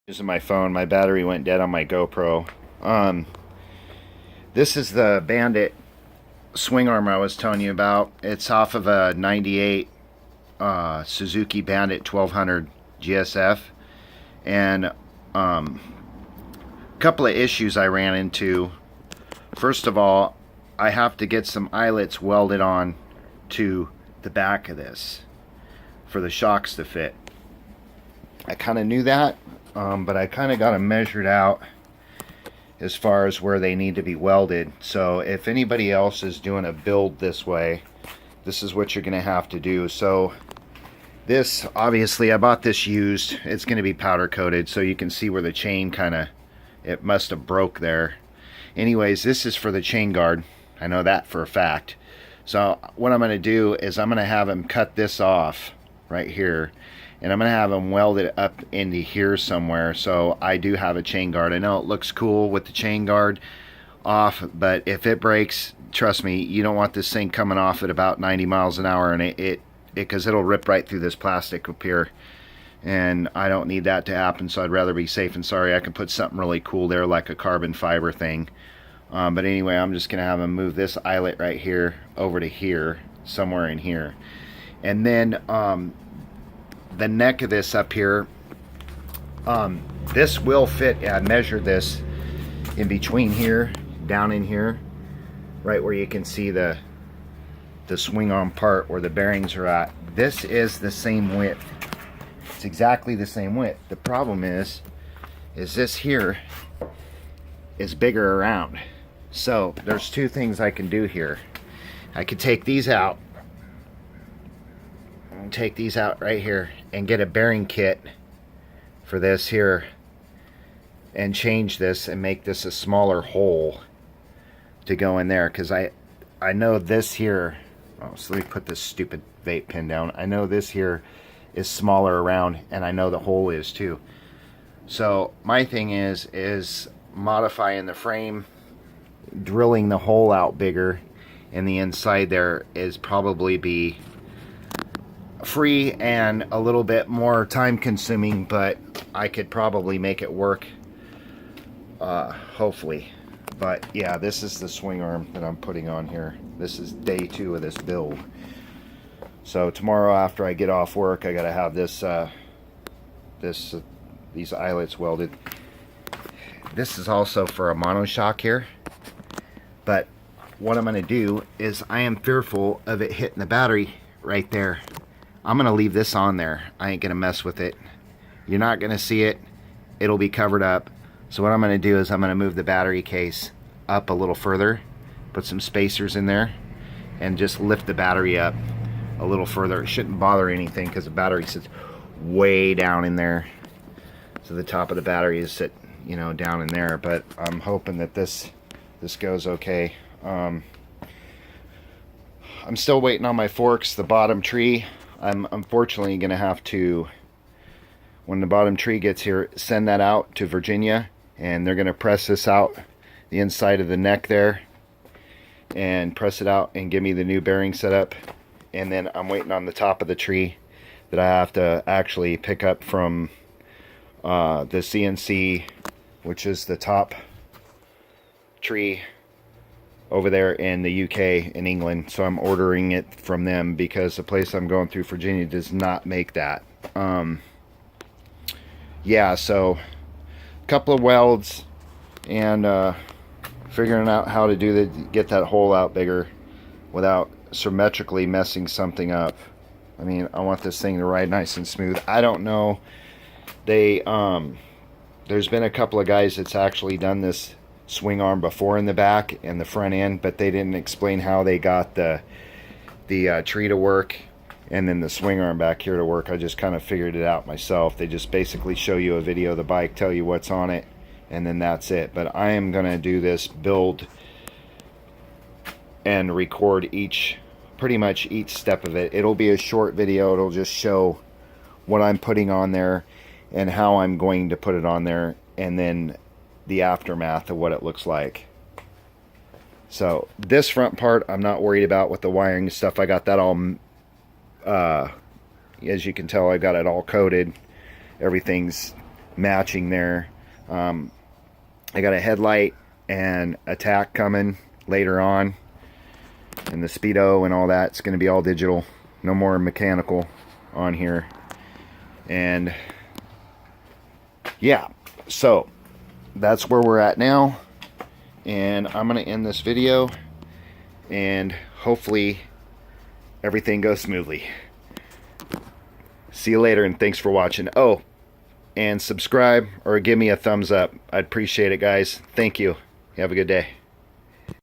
Using my phone. My battery went dead on my GoPro. This is the Bandit swing arm I was telling you about. It's off of a 98 Suzuki Bandit 1200 GSF. And a couple of issues I ran into. First of all, I have to get some eyelets welded on to the back of this for the shocks to fit. I kind of knew that, but I kind of got them measured out as far as where they need to be welded. So if anybody else is doing a build this way, this is what you're going to have to do. So this, obviously I bought this used. It's going to be powder coated, so you can see where the chain it must have broke there. Anyways, this is for the chain guard. I know that for a fact. So what I'm going to do is I'm going to have him cut this off right here, and I'm going to have them weld it up into here somewhere, so I do have a chain guard. I know it looks cool with the chain guard off, but if it breaks, trust me, you don't want this thing coming off at about 90 miles an hour, and because it'll rip right through this plastic up here, and I don't need that to happen, so I'd rather be safe and sorry. I can put something really cool there, like a carbon fiber thing. But anyway, I'm just going to have them move this eyelet right here over to here, somewhere in here. And then the neck of this up here, this will fit. I measured this in between here, down in here, right where you can see the swing arm part where the bearings are at. This is the same width. It's exactly the same width. The problem is this here is bigger around. So there's two things I can do here. I could take these out, right here, and get a bearing kit for this here and change this and make this a smaller hole to go in there, because I know this here, so let me put this stupid vape pen down. I know this here is smaller around, and I know the hole is too. So my thing is modifying the frame, drilling the hole out bigger, and the inside there is probably be free and a little bit more time consuming, but I could probably make it work, hopefully. But yeah, this is the swing arm that I'm putting on here. This is day 2 of this build. So tomorrow after I get off work, I gotta have this these eyelets welded. This is also for a monoshock here, but what I'm going to do is, I am fearful of it hitting the battery right there. I'm going to leave this on there. I ain't going to mess with it. You're not going to see it. It'll be covered up. So what I'm going to do is I'm going to move the battery case up a little further, put some spacers in there, and just lift the battery up a little further. It shouldn't bother anything because the battery sits way down in there. So the top of the battery is down in there, but I'm hoping that this goes okay. I'm still waiting on my forks, the bottom tree. I'm unfortunately going to have to, when the bottom tree gets here, send that out to Virginia, and they're going to press this out, the inside of the neck there, and press it out and give me the new bearing setup. And then I'm waiting on the top of the tree that I have to actually pick up from the CNC, which is the top tree over there in the UK, in England. So I'm ordering it from them because the place I'm going through, Virginia, does not make that. Yeah, so a couple of welds and figuring out how to get that hole out bigger without symmetrically messing something up. I mean, I want this thing to ride nice and smooth. I don't know. There's been a couple of guys that's actually done this swing arm before in the back and the front end, but they didn't explain how they got the tree to work and then the swing arm back here to work. I just kind of figured it out myself. They just basically show you a video of the bike, tell you what's on it, and then that's it. But I am going to do this build and record pretty much each step of it. It'll be a short video. It'll just show what I'm putting on there and how I'm going to put it on there, and then the aftermath of what it looks like. So this front part I'm not worried about with the wiring and stuff. I got that all as you can tell, I got it all coated. Everything's matching there. I got a headlight and a tack coming later on, and the speedo and all that's going to be all digital, no more mechanical on here. And yeah, so that's where we're at now, and I'm going to end this video, and hopefully everything goes smoothly. See you later, and thanks for watching. Oh, and subscribe or give me a thumbs up. I'd appreciate it, guys. Thank you. Have a good day.